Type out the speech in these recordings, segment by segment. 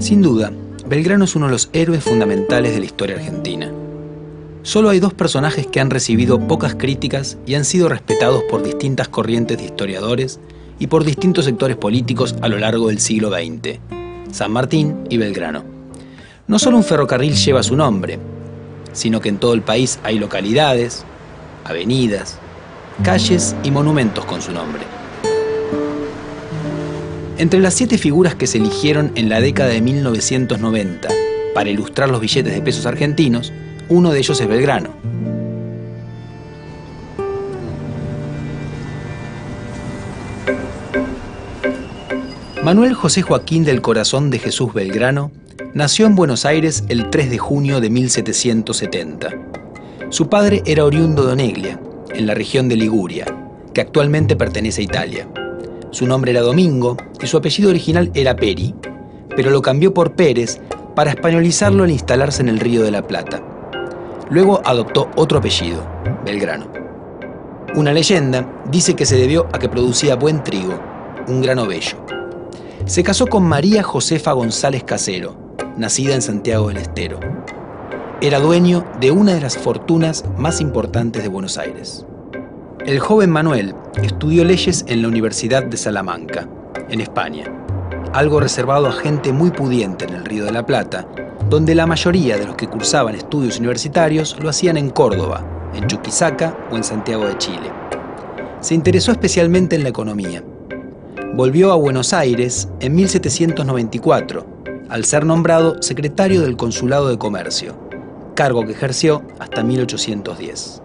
Sin duda, Belgrano es uno de los héroes fundamentales de la historia argentina. Solo hay dos personajes que han recibido pocas críticas y han sido respetados por distintas corrientes de historiadores y por distintos sectores políticos a lo largo del siglo XX: San Martín y Belgrano. No solo un ferrocarril lleva su nombre, sino que en todo el país hay localidades, avenidas, calles y monumentos con su nombre. Entre las 7 figuras que se eligieron en la década de 1990 para ilustrar los billetes de pesos argentinos, uno de ellos es Belgrano. Manuel José Joaquín del Corazón de Jesús Belgrano nació en Buenos Aires el 3 de junio de 1770. Su padre era oriundo de Oneglia, en la región de Liguria, que actualmente pertenece a Italia. Su nombre era Domingo y su apellido original era Peri, pero lo cambió por Pérez para españolizarlo al instalarse en el Río de la Plata. Luego adoptó otro apellido, Belgrano. Una leyenda dice que se debió a que producía buen trigo, un grano bello. Se casó con María Josefa González Casero, nacida en Santiago del Estero. Era dueño de una de las fortunas más importantes de Buenos Aires. El joven Manuel estudió leyes en la Universidad de Salamanca, en España, algo reservado a gente muy pudiente en el Río de la Plata, donde la mayoría de los que cursaban estudios universitarios lo hacían en Córdoba, en Chuquisaca o en Santiago de Chile. Se interesó especialmente en la economía. Volvió a Buenos Aires en 1794, al ser nombrado secretario del Consulado de Comercio, cargo que ejerció hasta 1810.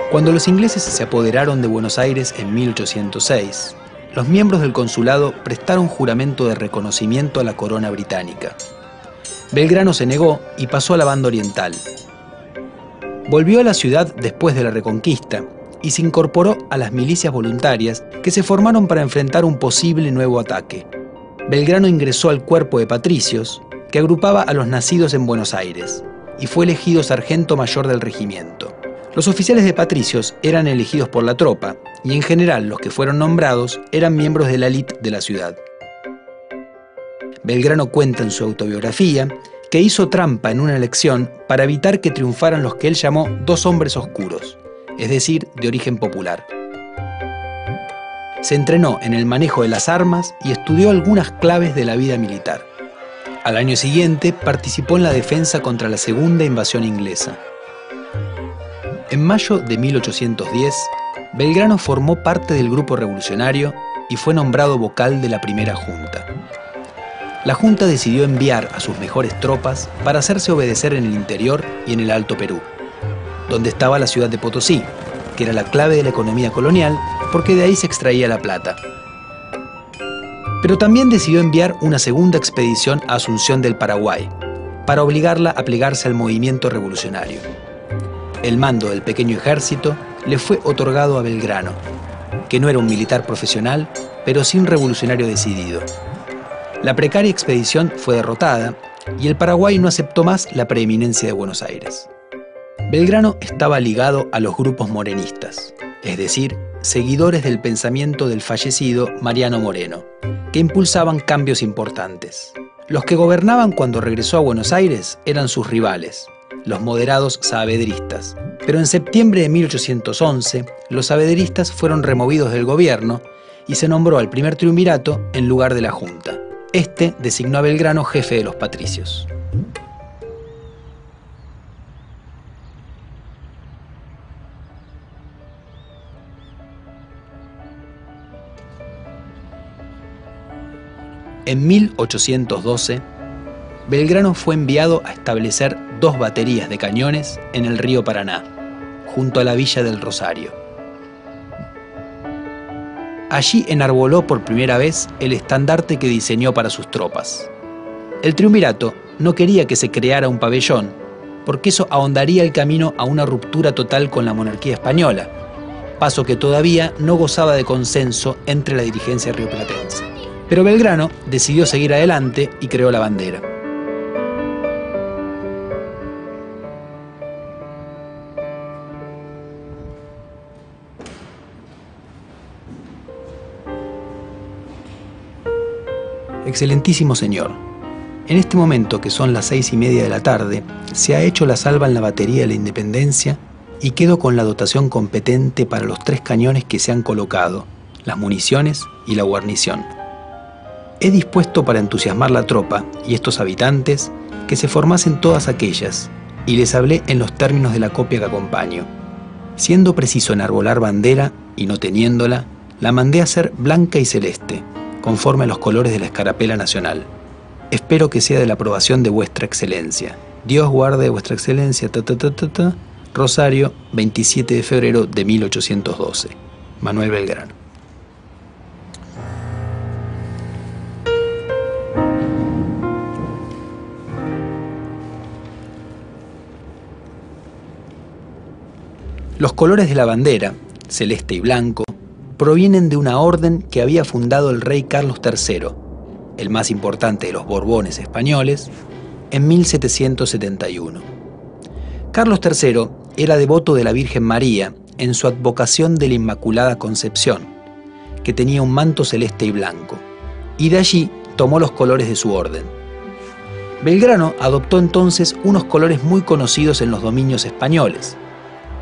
Cuando los ingleses se apoderaron de Buenos Aires en 1806, los miembros del consulado prestaron juramento de reconocimiento a la corona británica. Belgrano se negó y pasó a la banda oriental. Volvió a la ciudad después de la Reconquista y se incorporó a las milicias voluntarias que se formaron para enfrentar un posible nuevo ataque. Belgrano ingresó al cuerpo de patricios, que agrupaba a los nacidos en Buenos Aires, y fue elegido sargento mayor del regimiento. Los oficiales de patricios eran elegidos por la tropa, y en general los que fueron nombrados eran miembros de la élite de la ciudad. Belgrano cuenta en su autobiografía que hizo trampa en una elección para evitar que triunfaran los que él llamó dos hombres oscuros, es decir, de origen popular. Se entrenó en el manejo de las armas y estudió algunas claves de la vida militar. Al año siguiente participó en la defensa contra la segunda invasión inglesa. En mayo de 1810, Belgrano formó parte del grupo revolucionario y fue nombrado vocal de la primera junta. La junta decidió enviar a sus mejores tropas para hacerse obedecer en el interior y en el Alto Perú, donde estaba la ciudad de Potosí, que era la clave de la economía colonial porque de ahí se extraía la plata. Pero también decidió enviar una segunda expedición a Asunción del Paraguay, para obligarla a plegarse al movimiento revolucionario. El mando del pequeño ejército le fue otorgado a Belgrano, que no era un militar profesional, pero sí un revolucionario decidido. La precaria expedición fue derrotada y el Paraguay no aceptó más la preeminencia de Buenos Aires. Belgrano estaba ligado a los grupos morenistas, es decir, seguidores del pensamiento del fallecido Mariano Moreno, que impulsaban cambios importantes. Los que gobernaban cuando regresó a Buenos Aires eran sus rivales, los moderados saavedristas, pero en septiembre de 1811 los saavedristas fueron removidos del gobierno y se nombró al primer triunvirato en lugar de la Junta. Este designó a Belgrano jefe de los patricios. En 1812, Belgrano fue enviado a establecer 2 baterías de cañones en el río Paraná, junto a la villa del Rosario. Allí enarboló por primera vez el estandarte que diseñó para sus tropas. El triunvirato no quería que se creara un pabellón, porque eso ahondaría el camino a una ruptura total con la monarquía española, paso que todavía no gozaba de consenso entre la dirigencia rioplatense. Pero Belgrano decidió seguir adelante y creó la bandera. Excelentísimo señor, en este momento, que son las 6:30 de la tarde, se ha hecho la salva en la batería de la Independencia y quedo con la dotación competente para los 3 cañones que se han colocado, las municiones y la guarnición. He dispuesto para entusiasmar la tropa y estos habitantes que se formasen todas aquellas, y les hablé en los términos de la copia que acompaño. Siendo preciso enarbolar bandera y no teniéndola, la mandé a hacer blanca y celeste, conforme a los colores de la escarapela nacional. Espero que sea de la aprobación de vuestra excelencia. Dios guarde vuestra excelencia, Rosario, 27 de febrero de 1812. Manuel Belgrano. Los colores de la bandera, celeste y blanco, provienen de una orden que había fundado el rey Carlos III, el más importante de los Borbones españoles, en 1771. Carlos III era devoto de la Virgen María en su advocación de la Inmaculada Concepción, que tenía un manto celeste y blanco, y de allí tomó los colores de su orden. Belgrano adoptó entonces unos colores muy conocidos en los dominios españoles,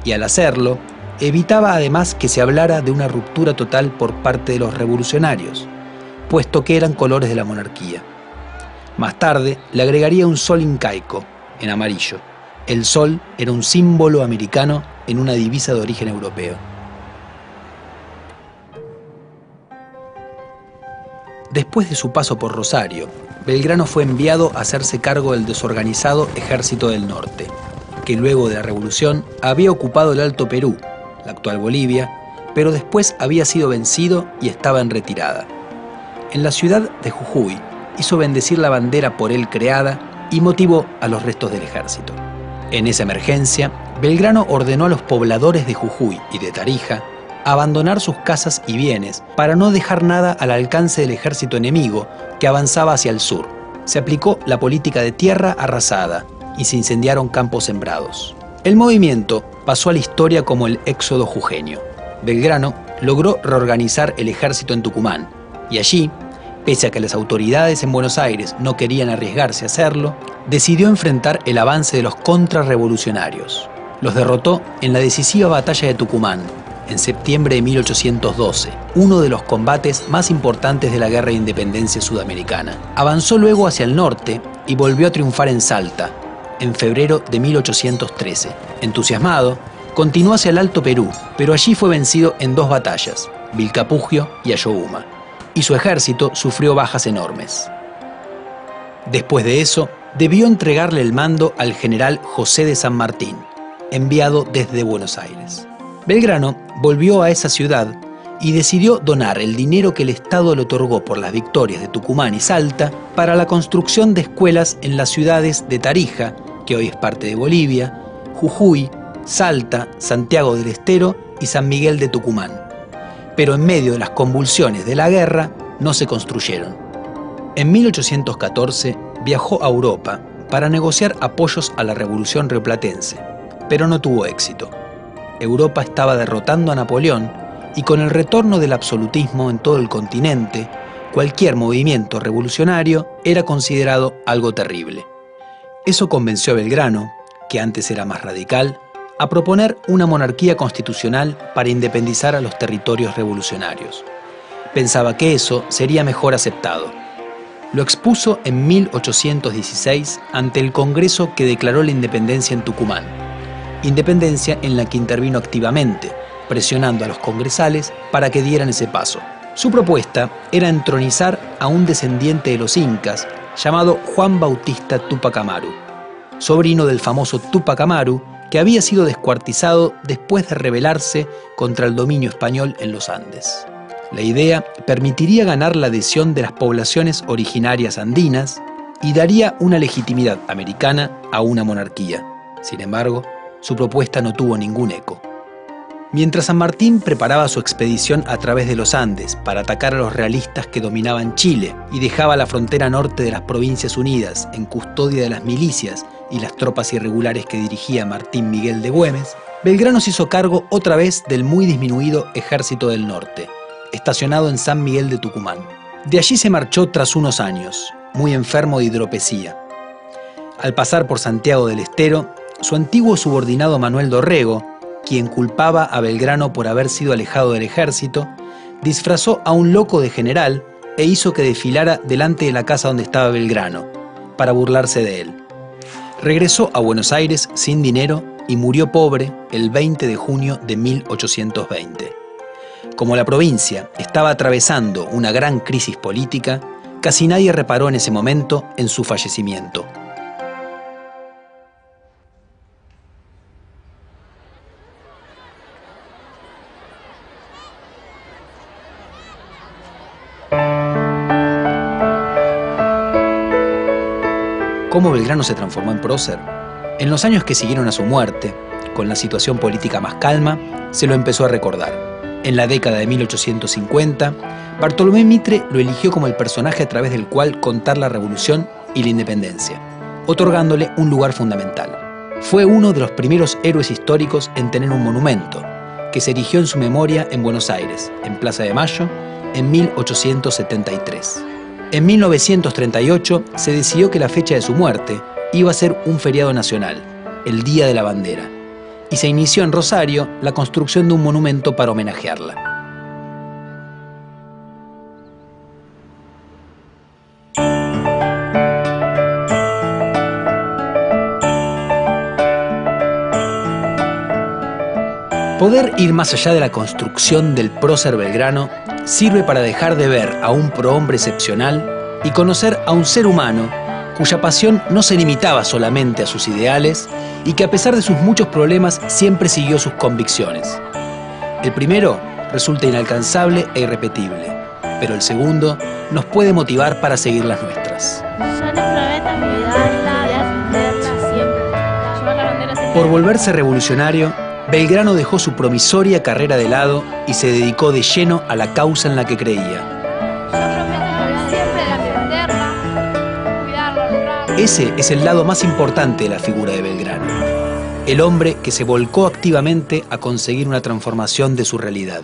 y al hacerlo, evitaba además que se hablara de una ruptura total por parte de los revolucionarios, puesto que eran colores de la monarquía. Más tarde le agregaría un sol incaico, en amarillo. El sol era un símbolo americano en una divisa de origen europeo. Después de su paso por Rosario, Belgrano fue enviado a hacerse cargo del desorganizado Ejército del Norte, que luego de la Revolución había ocupado el Alto Perú, la actual Bolivia, pero después había sido vencido y estaba en retirada. En la ciudad de Jujuy hizo bendecir la bandera por él creada y motivó a los restos del ejército. En esa emergencia, Belgrano ordenó a los pobladores de Jujuy y de Tarija abandonar sus casas y bienes para no dejar nada al alcance del ejército enemigo que avanzaba hacia el sur. Se aplicó la política de tierra arrasada y se incendiaron campos sembrados. El movimiento pasó a la historia como el éxodo jujeño. Belgrano logró reorganizar el ejército en Tucumán y allí, pese a que las autoridades en Buenos Aires no querían arriesgarse a hacerlo, decidió enfrentar el avance de los contrarrevolucionarios. Los derrotó en la decisiva batalla de Tucumán, en septiembre de 1812, uno de los combates más importantes de la Guerra de Independencia Sudamericana. Avanzó luego hacia el norte y volvió a triunfar en Salta, en febrero de 1813. Entusiasmado, continuó hacia el Alto Perú, pero allí fue vencido en 2 batallas, Vilcapugio y Ayohuma, y su ejército sufrió bajas enormes. Después de eso, debió entregarle el mando al general José de San Martín, enviado desde Buenos Aires. Belgrano volvió a esa ciudad y decidió donar el dinero que el Estado le otorgó por las victorias de Tucumán y Salta para la construcción de escuelas en las ciudades de Tarija, que hoy es parte de Bolivia, Jujuy, Salta, Santiago del Estero y San Miguel de Tucumán. Pero en medio de las convulsiones de la guerra no se construyeron. En 1814 viajó a Europa para negociar apoyos a la Revolución Rioplatense, pero no tuvo éxito. Europa estaba derrotando a Napoleón y con el retorno del absolutismo en todo el continente, cualquier movimiento revolucionario era considerado algo terrible. Eso convenció a Belgrano, que antes era más radical, a proponer una monarquía constitucional para independizar a los territorios revolucionarios. Pensaba que eso sería mejor aceptado. Lo expuso en 1816 ante el Congreso que declaró la independencia en Tucumán, independencia en la que intervino activamente, presionando a los congresales para que dieran ese paso. Su propuesta era entronizar a un descendiente de los incas llamado Juan Bautista Túpac Amaru, sobrino del famoso Túpac Amaru, que había sido descuartizado después de rebelarse contra el dominio español en los Andes. La idea permitiría ganar la adhesión de las poblaciones originarias andinas y daría una legitimidad americana a una monarquía. Sin embargo, su propuesta no tuvo ningún eco. Mientras San Martín preparaba su expedición a través de los Andes para atacar a los realistas que dominaban Chile y dejaba la frontera norte de las Provincias Unidas en custodia de las milicias y las tropas irregulares que dirigía Martín Miguel de Güemes, Belgrano se hizo cargo otra vez del muy disminuido Ejército del Norte, estacionado en San Miguel de Tucumán. De allí se marchó tras unos años, muy enfermo de hidropesía. Al pasar por Santiago del Estero, su antiguo subordinado Manuel Dorrego, quien culpaba a Belgrano por haber sido alejado del ejército, disfrazó a un loco de general e hizo que desfilara delante de la casa donde estaba Belgrano, para burlarse de él. Regresó a Buenos Aires sin dinero y murió pobre el 20 de junio de 1820. Como la provincia estaba atravesando una gran crisis política, casi nadie reparó en ese momento en su fallecimiento. ¿Cómo Belgrano se transformó en prócer? En los años que siguieron a su muerte, con la situación política más calma, se lo empezó a recordar. En la década de 1850, Bartolomé Mitre lo eligió como el personaje a través del cual contar la revolución y la independencia, otorgándole un lugar fundamental. Fue uno de los primeros héroes históricos en tener un monumento, que se erigió en su memoria en Buenos Aires, en Plaza de Mayo, en 1873. En 1938 se decidió que la fecha de su muerte iba a ser un feriado nacional, el Día de la Bandera, y se inició en Rosario la construcción de un monumento para homenajearla. Poder ir más allá de la construcción del prócer Belgrano sirve para dejar de ver a un prohombre excepcional y conocer a un ser humano cuya pasión no se limitaba solamente a sus ideales y que a pesar de sus muchos problemas siempre siguió sus convicciones. El primero resulta inalcanzable e irrepetible, pero el segundo nos puede motivar para seguir las nuestras. Por volverse revolucionario, Belgrano dejó su promisoria carrera de lado y se dedicó de lleno a la causa en la que creía. Ese es el lado más importante de la figura de Belgrano, el hombre que se volcó activamente a conseguir una transformación de su realidad.